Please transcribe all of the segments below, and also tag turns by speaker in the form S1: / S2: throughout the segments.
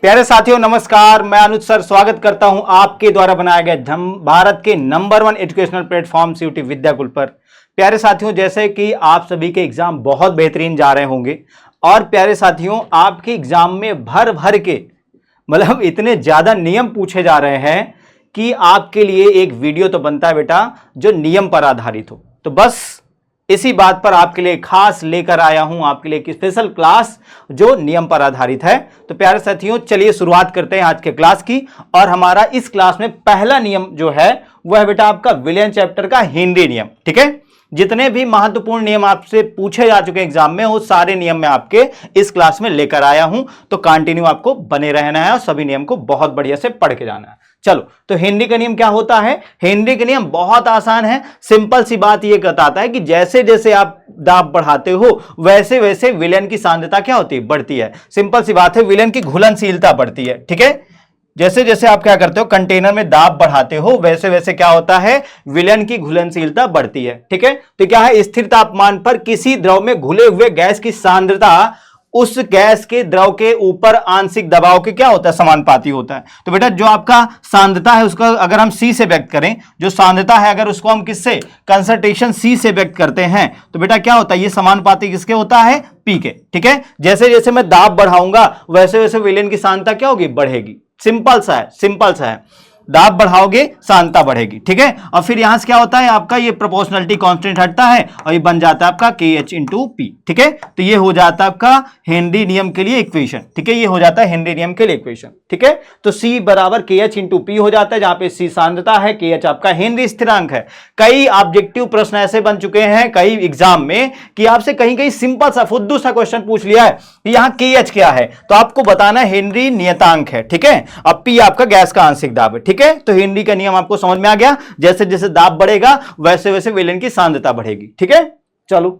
S1: प्यारे साथियों नमस्कार, मैं अनुज सर स्वागत करता हूं आपके द्वारा बनाया गया भारत के number 1 educational platform CUET Vidyakul पर। प्यारे साथियों, जैसे कि आप सभी के एग्जाम बहुत बेहतरीन जा रहे होंगे और प्यारे साथियों आपके एग्जाम में भर भर के मतलब इतने ज्यादा नियम पूछे जा रहे हैं कि आपके लिए एक वीडियो तो बनता है बेटा जो नियम पर आधारित हो। तो बस इसी बात पर आपके लिए खास लेकर आया हूं आपके लिए एक स्पेशल क्लास जो नियम पर आधारित है। तो प्यारे साथियों चलिए शुरुआत करते हैं आज के क्लास की। और हमारा इस क्लास में पहला नियम जो है वह है बेटा आपका विलियन चैप्टर का हिंदी नियम। ठीक है, जितने भी महत्वपूर्ण नियम आपसे पूछे जा चुके एग्जाम में वो सारे नियम मैं आपके इस क्लास में लेकर आया हूं। तो कंटिन्यू आपको बने रहना है और सभी नियम को बहुत बढ़िया से पढ़ के जाना है। चलो, तो हिंदी का नियम क्या होता है? हिंदी का नियम बहुत आसान है, सिंपल सी बात यह बताता है कि जैसे जैसे आप दाब बढ़ाते हो वैसे वैसे विलयन की सांद्रता क्या होती है? बढ़ती है। सिंपल सी बात है, विलयन की घुलनशीलता बढ़ती है। ठीक है, जैसे जैसे आप क्या करते हो कंटेनर में दाब बढ़ाते हो वैसे वैसे क्या होता है? विलयन की घुलनशीलता बढ़ती है। ठीक है, तो क्या है? स्थिर तापमान पर किसी द्रव में घुले हुए गैस की सांद्रता उस गैस के द्रव के ऊपर आंशिक दबाव के क्या होता है? समानुपाती होता है। तो बेटा जो आपका सांद्रता है उसका अगर हम C से व्यक्त करें, जो सांद्रता है अगर उसको हम किससे? कंसंट्रेशन C से व्यक्त करते हैं तो बेटा क्या होता है? ये समानुपाती किसके होता है? P के। ठीक है, जैसे जैसे मैं दाब बढ़ाऊंगा वैसे वैसे विलयन की सांद्रता क्या होगी? बढ़ेगी। सिंपल सा है, सिंपल सा है। दाब बढ़ाओगे सांद्रता बढ़ेगी। ठीक है, और फिर यहां से क्या होता है? आपका ये प्रोपोर्शनलिटी कांस्टेंट हटता है और ये बन जाता है आपका KH इंटू P। ठीक है, तो ये हो जाता है आपका हेनरी नियम के लिए इक्वेशन। ठीक है, ये हो जाता है हेनरी नियम के लिए इक्वेशन। ठीक है, तो C बराबर KH इंटू P हो जाता है, जहां पे C सांद्रता है, KH आपका हेनरी स्थिरांक है। कई ऑब्जेक्टिव प्रश्न ऐसे बन चुके हैं कई एग्जाम में कि आपसे कहीं कहीं सिंपल सा फुद्दू सा क्वेश्चन पूछ लिया है कि यहां KH क्या है, तो आपको बताना हेनरी नियतांक है। ठीक है, अब P आपका गैस का आंशिक दाब है। ठीक है, तो हेनरी का नियम आपको समझ में आ गया। जैसे जैसे दाब बढ़ेगा वैसे वैसे विलयन की सांद्रता बढ़ेगी। ठीक है, चलो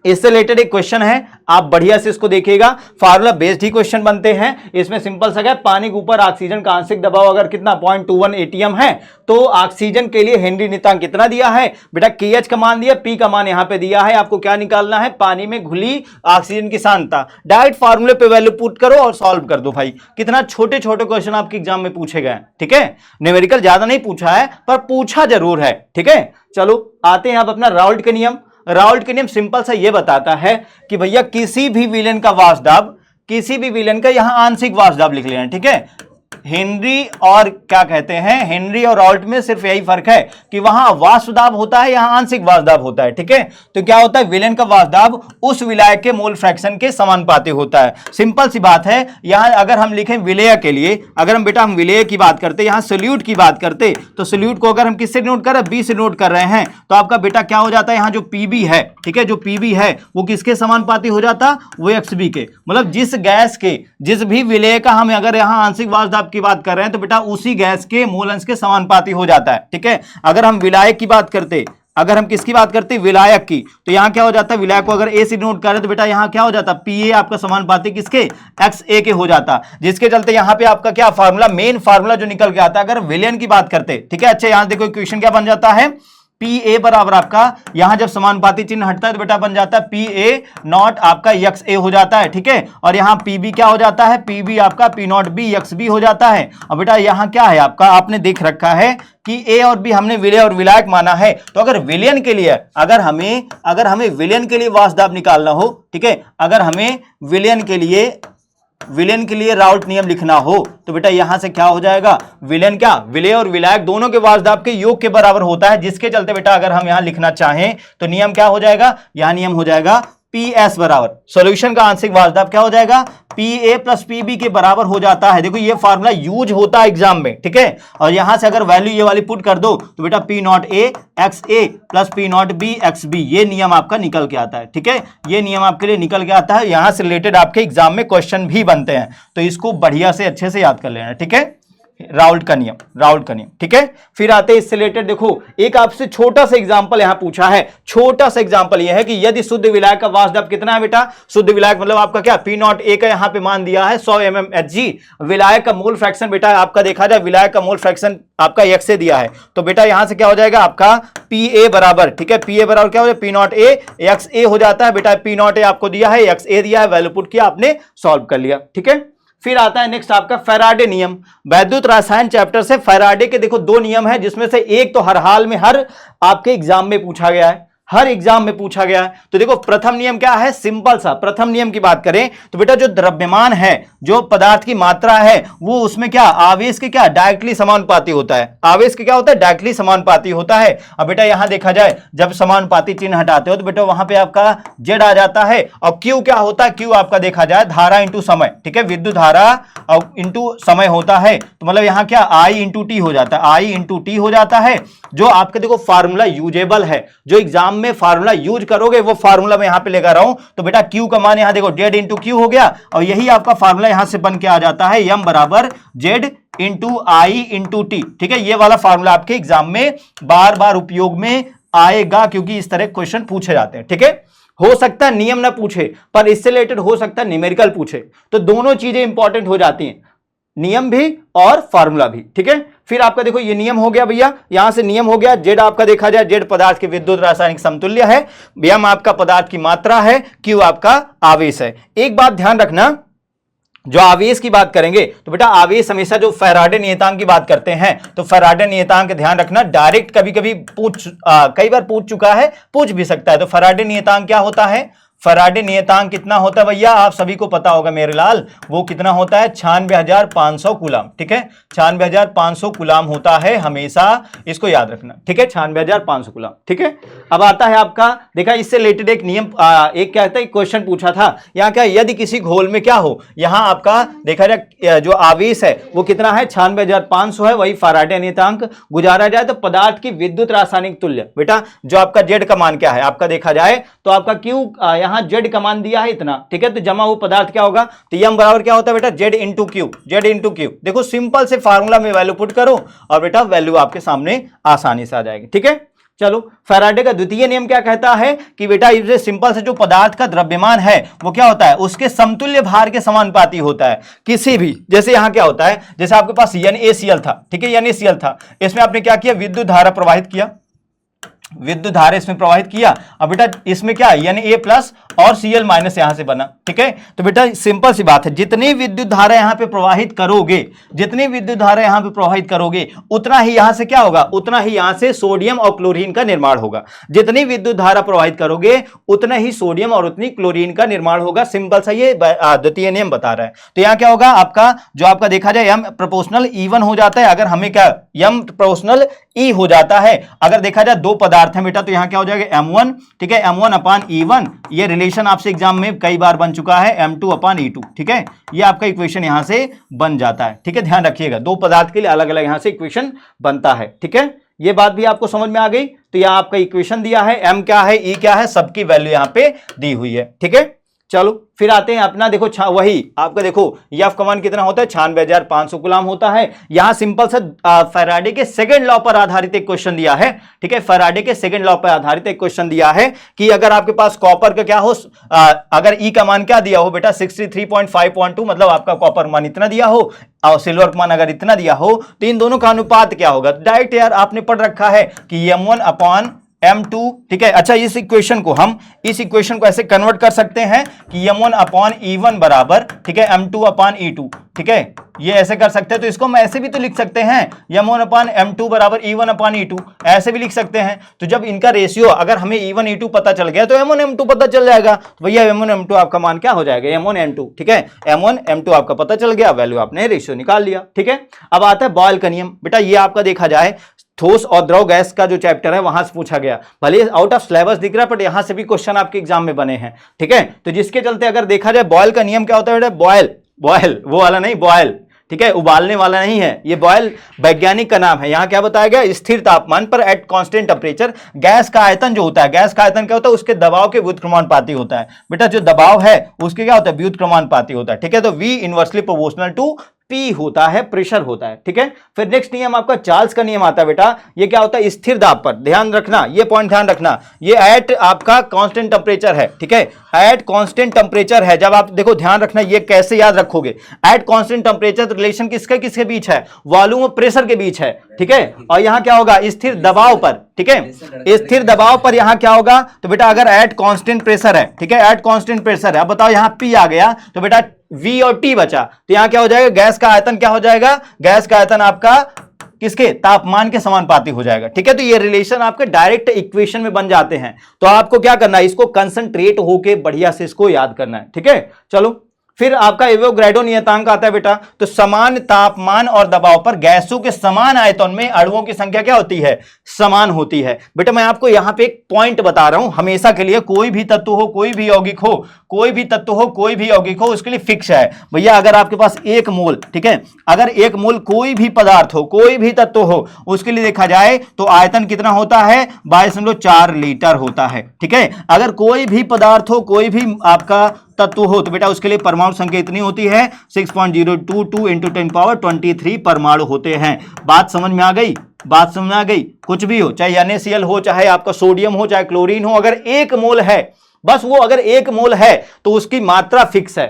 S1: इससे रिलेटेड एक क्वेश्चन है, आप बढ़िया से इसको देखिएगा। फार्मूला बेस्ड ही क्वेश्चन बनते हैं। इसमें सिंपल सा है, पानी के ऊपर ऑक्सीजन का आंशिक दबाव अगर कितना 0.21 एटीएम है तो ऑक्सीजन के लिए हेनरी नियतांक कितना दिया है? बेटा KH का मान दिया, P का मान यहां पे दिया है। आपको क्या निकालना है? पानी में घुली ऑक्सीजन की सांद्रता। डायरेक्ट फार्मूले पे वैल्यू पुट करो और सॉल्व कर दो। भाई कितना छोटे छोटे क्वेश्चन आपके एग्जाम में पूछे गए। ठीक है, न्यूमेरिकल ज्यादा नहीं पूछा है पर पूछा जरूर है। ठीक है, चलो आते हैं आप अपना राउल्ट का नियम। राउल्ट का नियम सिंपल सा ये बताता है कि भैया किसी भी विलयन का वाष्प दाब, किसी भी विलयन का यहां आंशिक वाष्प दाब लिख लेना। ठीक है, हेनरी और क्या कहते हैं, हेनरी और राउल्ट में सिर्फ यही फर्क है कि वहां वाष्प दाब होता है, यहां आंशिक वाष्प दाब होता है। ठीक है, तो क्या होता है? विलयन का वाष्प दाब उस विलायक के मोल फ्रैक्शन के समानुपाती होता है। सिंपल सी बात है। यहां अगर हम लिखें विलेय के लिए, अगर हम बेटा हम विलेय की बात करते, यहां सोल्यूट की बात करते, तो सोल्यूट को अगर हम किससे नोट कर रहे हैं? B से नोट कर रहे हैं, तो आपका बेटा क्या हो जाता है? यहां जो PB है, ठीक है, जो PB है वो किसके समानुपाती हो जाता? वो XB के। मतलब जिस गैस के, जिस भी विलेय का हम अगर यहां आंशिक वाष्प दाब की बात कर रहे हैं तो बेटा उसी गैस के मोल अंश के समानुपाती हो जाता है। ठीक है, अगर हम विलायक की बात करते, अगर हम किसकी बात करते? विलायक की, तो यहां क्या हो जाता है? विलायक को अगर A से नोट करें तो बेटा यहां क्या हो जाता? PA आपका समानुपाती किसके? XA के हो जाता, जिसके चलते यहां पे आपका क्या फार्मूला, मेन फार्मूला जो निकल के आता है अगर विलयन की बात करते। ठीक है, अच्छा यहां देखो इक्वेशन क्या बन जाता है? PA बराबर आपका यहां जब समानुपाती चिन्ह हटता है तो बेटा बन जाता है PA नॉट आपका XA हो जाता है। ठीक है, और यहां PB क्या हो जाता है? PB आपका P नॉट B XB हो जाता है। और बेटा यहां क्या है आपका? आपने देख रखा है कि A और B हमने विलेय और विलायक माना है, तो अगर विलयन के लिए, अगर हमें विलयन के लिए वाष्प दाब निकालना हो, ठीक है, अगर हमें विलयन के लिए राउल्ट नियम लिखना हो तो बेटा यहां से क्या हो जाएगा? विलयन क्या, विलेय और विलायक दोनों के वाष्प दाब के योग के बराबर होता है, जिसके चलते बेटा अगर हम यहां लिखना चाहें तो नियम क्या हो जाएगा? यहां नियम हो जाएगा PS बराबर सॉल्यूशन का आंशिक वाष्प दाब क्या हो जाएगा? PA प्लस PB के बराबर हो जाता है। देखो ये फार्मूला यूज होता है एग्जाम में। ठीक है, और यहां से अगर वैल्यू ये वाली पुट कर दो तो बेटा P not A XA plus P not B XB, ये नियम आपका निकल के आता है। ठीक है, ये नियम आपके लिए निकल के आता है। यहां से रिलेटेड आपके एग्जाम में क्वेश्चन भी बनते हैं, तो इसको बढ़िया से अच्छे से याद कर लेना। ठीक है, राउल्ट का नियम, राउल्ट का नियम। ठीक है, फिर आते हैं इससे रिलेटेड, देखो एक आपसे छोटा सा एग्जांपल यहां पूछा है। छोटा सा एग्जांपल यह है कि यदि शुद्ध विलायक का वाष्प दाब कितना है बेटा? शुद्ध विलायक मतलब आपका क्या? P नॉट A का यहां पे मान दिया है 100 mmHg। विलायक का मोल फ्रैक्शन बेटा आपका देखा जाए, विलायक का मोल फ्रैक्शन आपका XA दिया है, तो बेटा यहां से क्या हो जाएगा आपका? PA बराबर, ठीक है, PA बराबर क्या हो जाएगा? P नॉट A XA हो जाता है। बेटा P नॉट A आपको दिया है, XA दिया है, वैल्यू पुट किया, आपने सॉल्व कर लिया। ठीक है, फिर आता है नेक्स्ट आपका फैराडे नियम। वैद्युत रसायन चैप्टर से फैराडे के देखो दो नियम है, जिसमें से एक तो हर हाल में हर आपके एग्जाम में पूछा गया है, हर एग्जाम में पूछा गया है। तो देखो प्रथम नियम क्या है, सिंपल सा। प्रथम नियम की बात करें तो बेटा जो द्रव्यमान है, जो पदार्थ की मात्रा है, वो उसमें क्या आवेश के क्या डायरेक्टली समानुपाती होता है। आवेश के क्या होता है, डायरेक्टली समानुपाती होता है। अब बेटा यहां देखा जाए जब समानुपाती चिन्ह हटाते हो तो बेटा वहां पे आपका जेड आ जाता है। और क्यू क्या होता है, क्यू आपका देखा जाए धारा इंटू समय, ठीक है, विद्युत धारा और इंटू समय होता है। तो मतलब यहां क्या आई इंटू टी हो जाता है, आई इंटू टी हो जाता है। जो आपके देखो फार्मूला यूजेबल है, जो एग्जाम में फार्मूला यूज करोगे वो फार्मूला मैं यहां पे लेकर रहा हूं। तो बेटा क्यू का मान यहां देखो जेड इंटू क्यू हो गया, और यही आपका फार्मूला यहां से बन के आ जाता है एम बराबर जेड इंटू आई इंटू टी, ठीक है। ये वाला फार्मूला आपके एग्जाम में बार बार उपयोग में आएगा, क्योंकि इस तरह क्वेश्चन पूछे जाते हैं, ठीक है। हो सकता है नियम ना पूछे, पर इससे रिलेटेड हो सकता है न्यूमेरिकल पूछे, तो दोनों चीजें इंपॉर्टेंट हो जाती हैं, नियम भी और फार्मूला भी, ठीक है। फिर आपका देखो ये नियम हो गया भैया, यहां से नियम हो गया। जेड आपका देखा जाए, जेड पदार्थ के विद्युत रासायनिक समतुल्य है, एम आपका पदार्थ की मात्रा है, क्यू आपका आवेश है। एक बात ध्यान रखना, जो आवेश की बात करेंगे तो बेटा आवेश हमेशा जो फैराडे नियतांक की बात करते हैं तो फैराडे नियतांक ध्यान रखना, डायरेक्ट कभी कभी कई बार पूछ चुका है, पूछ भी सकता है। तो फैराडे नियतांक क्या होता है, फैराडे नियतांक कितना होता है भैया, आप सभी को पता होगा मेरे लाल, वो कितना होता है 96,500 कूलाम, ठीक है। 96,500 कूलाम होता है हमेशा, इसको याद रखना, ठीक है, 96,500 कूलाम, ठीक है। अब आता है आपका, देखा इससे रिलेटेड एक नियम एक क्या कहता है क्वेश्चन पूछा था, यहाँ क्या यदि किसी घोल में क्या हो, यहाँ आपका देखा जाए जो आवेश है वो कितना है 96,500 है, वही फैराडे नियतांक गुजारा जाए तो पदार्थ की विद्युत रासायनिक तुल्य, बेटा जो आपका जेड का मान क्या है आपका देखा जाए तो आपका क्यू यहां जेड का मान दिया है इतना, ठीक है। तो जमा हुआ पदार्थ क्या होगा, तो एम बराबर क्या होता है बेटा Z into Q, Z into Q. देखो सिंपल से फार्मूला में वैल्यू पुट करो और बेटा वैल्यू आपके सामने आसानी से आ जाएगी, ठीक है। चलो फैराडे का द्वितीय नियम क्या कहता है कि बेटा ये सिंपल से जो पदार्थ का द्रव्यमान है वो क्या होता है, उसके समतुल्य भार के समानुपाती होता है। किसी भी, जैसे यहां क्या होता है, जैसे आपके पास NaCl था, ठीक है, NaCl था, इसमें आपने क्या किया, विद्युत धारा प्रवाहित किया, विद्युत धारा इसमें प्रवाहित किया। अब बेटा इसमें क्या Na प्लस और Cl माइनस यहां से बना, ठीक है। तो बेटा सिंपल सी बात है, जितनी विद्युत धारा यहां पे प्रवाहित करोगे, जितनी विद्युत धारा यहां पे प्रवाहित करोगे उतना ही यहां से क्या होगा, उतना ही यहां से सोडियम और क्लोरीन का निर्माण होगा। जितनी विद्युत धारा प्रवाहित करोगे उतना ही सोडियम और उतनी क्लोरीन का निर्माण होगा। सिंपल सा ये द्वितीय नियम बता रहा है। तो यहां क्या होगा आपका, जो आपका देखा जाए एम प्रोपोर्शनल E1 हो जाता है, अगर हमें क्या एम प्रोपोर्शनल E हो जाता है। अगर देखा जाए दो पदार्थ है बेटा तो यहां क्या हो जाएगा M1, ठीक है, M1 अपान E1। ये रिलेशन आपसे एग्जाम में कई बार बन चुका है, M2 अपान E2, ठीक है। ये आपका इक्वेशन यहां से बन जाता है, ठीक है। ध्यान रखिएगा दो पदार्थ के लिए अलग अलग यहां से इक्वेशन बनता है, ठीक है। ये बात भी आपको समझ में आ गई। तो यहां आपका इक्वेशन दिया है, M क्या है, E क्या है, सबकी वैल्यू यहां पे दी हुई है, ठीक है। चलो फिर आते हैं अपना, देखो वही आपका देखो एफ का मान कितना होता है 96,500 कूलाम होता है। यहां सिंपल से फैराडे के सेकंड लॉ पर आधारित एक क्वेश्चन दिया है, ठीक है। फैराडे के सेकंड लॉ पर आधारित एक क्वेश्चन दिया है कि अगर आपके पास कॉपर का क्या हो, अगर ई का मान क्या दिया हो बेटा 63.5.2, मतलब आपका कॉपर मान इतना दिया हो और सिल्वर का मान अगर इतना दिया हो, तो इन दोनों का अनुपात क्या होगा। डायरेक्ट यार आपने पढ़ रखा है कि M1 अपान M2, ठीक है। अच्छा इस इक्वेशन को ऐसे कन्वर्ट कर सकते हैं कि M1 अपान E1 बराबर, ठीक है, M2 अपान E2, ठीक है। ये ऐसे कर सकते हैं। तो इसको हम ऐसे भी तो लिख सकते हैं, M1 अपान M2 बराबर E1 अपान E2, ऐसे भी लिख सकते हैं। तो जब इनका रेशियो अगर हमें E1 E2 पता चल गया तो M1 M2 पता चल जाएगा। तो भैया M1 M2 आपका मान क्या हो जाएगा, M1 M2, ठीक है। M1 M2 आपका पता चल गया, वैल्यू आपने रेशियो निकाल लिया, ठीक है। अब आता है बॉयल का नियम। बेटा ये आपका देखा जाए ठोस और द्रव गैस का जो चैप्टर है वहां से पूछा गया, भले आउट ऑफ सिलेबस दिख रहा है, बट यहां से भी क्वेश्चन आपके एग्जाम में बने हैं, ठीक है। तो जिसके चलते अगर देखा जाए बॉयल का नियम क्या होता है बेटा, बॉयल वो वाला नहीं, बॉयल, ठीक है, उबालने वाला नहीं है ये, बॉयल वैज्ञानिक का नाम है। यहां क्या बताया गया, स्थिर तापमान पर एट कांस्टेंट टेम्परेचर गैस का आयतन जो होता है, गैस का आयतन क्या होता है, उसके दबाव के व्युत्क्रमानुपाती होता है। बेटा जो दबाव है उसके क्या होता है, व्युत्क्रमानुपाती होता है, ठीक है। तो V inversely proportional to P होता है, प्रेशर होता है, ठीक है। फिर नेक्स्ट नियम आपका चार्ल्स का नियम आता है बेटा, ये क्या होता है, स्थिर दाब पर, ध्यान रखना, ये पॉइंट ध्यान रखना, ये एट आपका कांस्टेंट टेम्परेचर है, ठीक है, एट कांस्टेंट टेम्परेचर है। जब आप देखो ध्यान रखना, ये कैसे याद रखोगे, एट कांस्टेंट टेम्परेचर रिलेशन किसके बीच है, वॉल्यूम और प्रेशर के बीच है, ठीक है। और यहां क्या होगा, स्थिर दबाव पर, ठीक है। स्थिर दबाव पर यहां क्या होगा, तो बेटा अगर एट कांस्टेंट प्रेशर है, ठीक है, एट कांस्टेंट प्रेशर है, अब बताओ यहां पी आ गया तो बेटा वी और टी बचा, तो यहां क्या हो जाएगा, गैस का आयतन क्या हो जाएगा, गैस का आयतन आपका किसके, तापमान के समानुपाती हो जाएगा, ठीक है। तो ये रिलेशन आपके डायरेक्ट इक्वेशन में बन जाते हैं। तो आपको क्या करना है, इसको कंसंट्रेट होके बढ़िया से इसको याद करना है, ठीक है। चलो फिर आपका एवोगैड्रो नियतांक आता है बेटा, तो समान तापमान और दबाव पर गैसों के समान आयतन में अणुओं की संख्या क्या होती है, समान होती है। बेटा मैं आपको यहां पे एक पॉइंट बता रहा हूं, हमेशा के लिए कोई भी तत्व हो, कोई भी यौगिक हो, कोई भी तत्व हो, कोई भी यौगिक हो, उसके लिए फिक्स है भैया। अगर आपके पास 1 मोल, ठीक है, अगर 1 मोल कोई भी पदार्थ हो, कोई भी तत्व हो, उसके लिए देखा जाए तो आयतन कितना होता है, 22.4 लीटर होता है, ठीक है। अगर कोई भी पदार्थ हो, कोई भी आपका तत्व हो, तो बेटा उसके लिए परमाणु संख्या इतनी होती है 6.022 इंटू 10⁻23 परमाणु होते हैं। बात समझ में आ गई, बात समझ में आ गई। कुछ भी हो, चाहे NaCl हो, चाहे आपका सोडियम हो, चाहे क्लोरीन हो, अगर 1 मोल है, बस वो अगर 1 मोल है तो उसकी मात्रा फिक्स है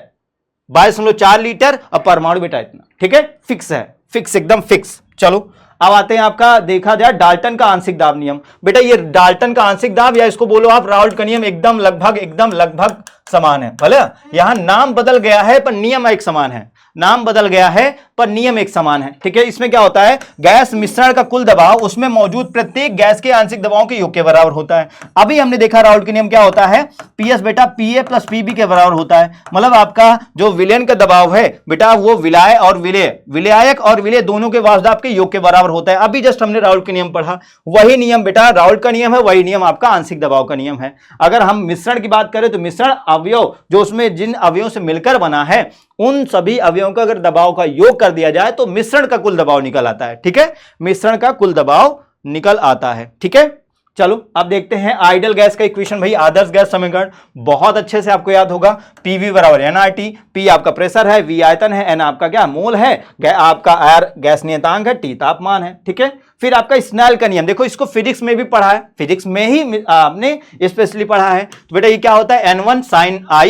S1: 22.4 लीटर, और परमाणु बेटा इतना, ठीक है, फिक्स है, फिक्स, एकदम फिक्स। चलो अब आते हैं आपका देखा जाए डाल्टन का आंशिक दाब नियम। बेटा ये डाल्टन का आंशिक दाब, या इसको बोलो आप राउल्ट का नियम, एकदम लगभग समान है। भले यहां नाम बदल गया है पर नियम एक समान है, नाम बदल गया है पर नियम एक समान है, ठीक है। इसमें क्या होता है, गैस मिश्रण का कुल दबाव उसमें मौजूद प्रत्येक गैस के आंशिक दबाव के योग के बराबर होता है। अभी हमने देखा राउल्ट के नियम क्या होता है, पीएस बेटा पीए प्लस पीबी के बराबर होता है। मतलब आपका जो विलयन का दबाव है बेटा, वो विलाय और विलेय, विलायक और विलेय दोनों के वाष्पदाब के योग के बराबर होता है। अभी जस्ट हमने राउल्ट के नियम पढ़ा, वही नियम बेटा राउल्ट का नियम है, वही नियम आपका आंशिक दबाव का नियम है। अगर हम मिश्रण की बात करें तो मिश्रण अवयव जो उसमें जिन अवयवों से मिलकर बना है, उन सभी अवयवों का अगर दबाव का योग कर दिया जाए तो मिश्रण का कुल दबाव निकल आता है, ठीक है, मिश्रण का कुल दबाव निकल आता है, ठीक है। चलो अब देखते हैं आइडियल गैस का इक्वेशन। भाई आदर्श गैस समीकरण बहुत अच्छे से आपको याद होगा, पीवी बराबर एनआरटी, पी आपका प्रेशर है, वी आयतन है, एन आपका क्या मोल है, आपका आर गैस नियतांक है, टी तापमान है, ठीक है। फिर आपका स्नेल का नियम, देखो इसको फिजिक्स में भी पढ़ा है, फिजिक्स में ही आपने स्पेशली पढ़ा है। तो बेटा ये क्या होता है, N1 sin I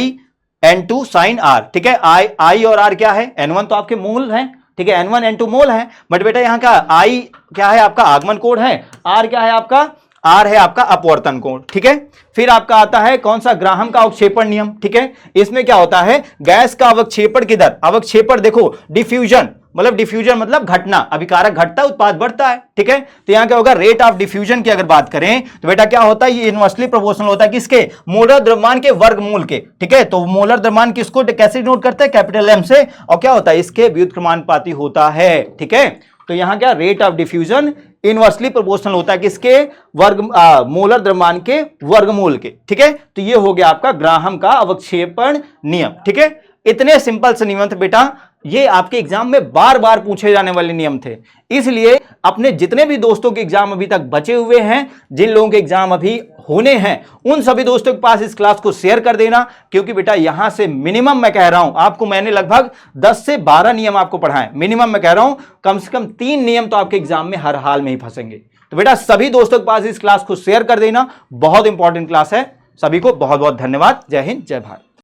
S1: N2 sin R, ठीक है। I और R क्या है, N1 तो आपके मोल है, ठीक है, N1 N2 मोल है, बट बेटा यहाँ का I क्या है आपका आगमन कोण है, R क्या है आपका, R है आपका अपवर्तन कोण, ठीक है। फिर आपका आता है कौन सा, ग्राहम का अवक्षेपण नियम, ठीक है। इसमें क्या होता है, गैस का अवक्षेपण की दर, अवक्षेपण देखो डिफ्यूजन मतलब घटना, अभिकारक घटता है उत्पाद बढ़ता है, ठीक है। तो यहां क्या होगा, रेट ऑफ डिफ्यूजन की अगर बात करें तो बेटा क्या होता है, ये इनवर्सली प्रोपोर्शनल होता है किसके, मोलर द्रव्यमान के वर्गमूल के, ठीक है। तो मोलर द्रव्यमान किसको कैसे नोट करते हैं, कैपिटल M से, और क्या होता है इसके व्युत्क्रमानुपाती होता है, ठीक है। तो यहां क्या, rate of diffusion inversely proportional होता है किसके, मोलर द्रव्यमान के वर्गमूल के, ठीक है। तो ये हो गया आपका ग्राहम का अवक्षेपण नियम, ठीक है। इतने सिंपल से नियम थे बेटा, ये आपके एग्जाम में बार बार पूछे जाने वाले नियम थे। इसलिए अपने जितने भी दोस्तों के एग्जाम अभी तक बचे हुए हैं, जिन लोगों के एग्जाम अभी होने हैं, उन सभी दोस्तों के पास इस क्लास को शेयर कर देना, क्योंकि बेटा यहां से मिनिमम मैं कह रहा हूं आपको, मैंने लगभग 10 से 12 नियम आपको पढ़ाए, मिनिमम मैं कह रहा हूं कम से कम 3 नियम तो आपके एग्जाम में हर हाल में ही फंसेंगे। तो बेटा सभी दोस्तों के पास इस क्लास को शेयर कर देना, बहुत इंपॉर्टेंट क्लास है। सभी को बहुत बहुत धन्यवाद। जय हिंद, जय भारत।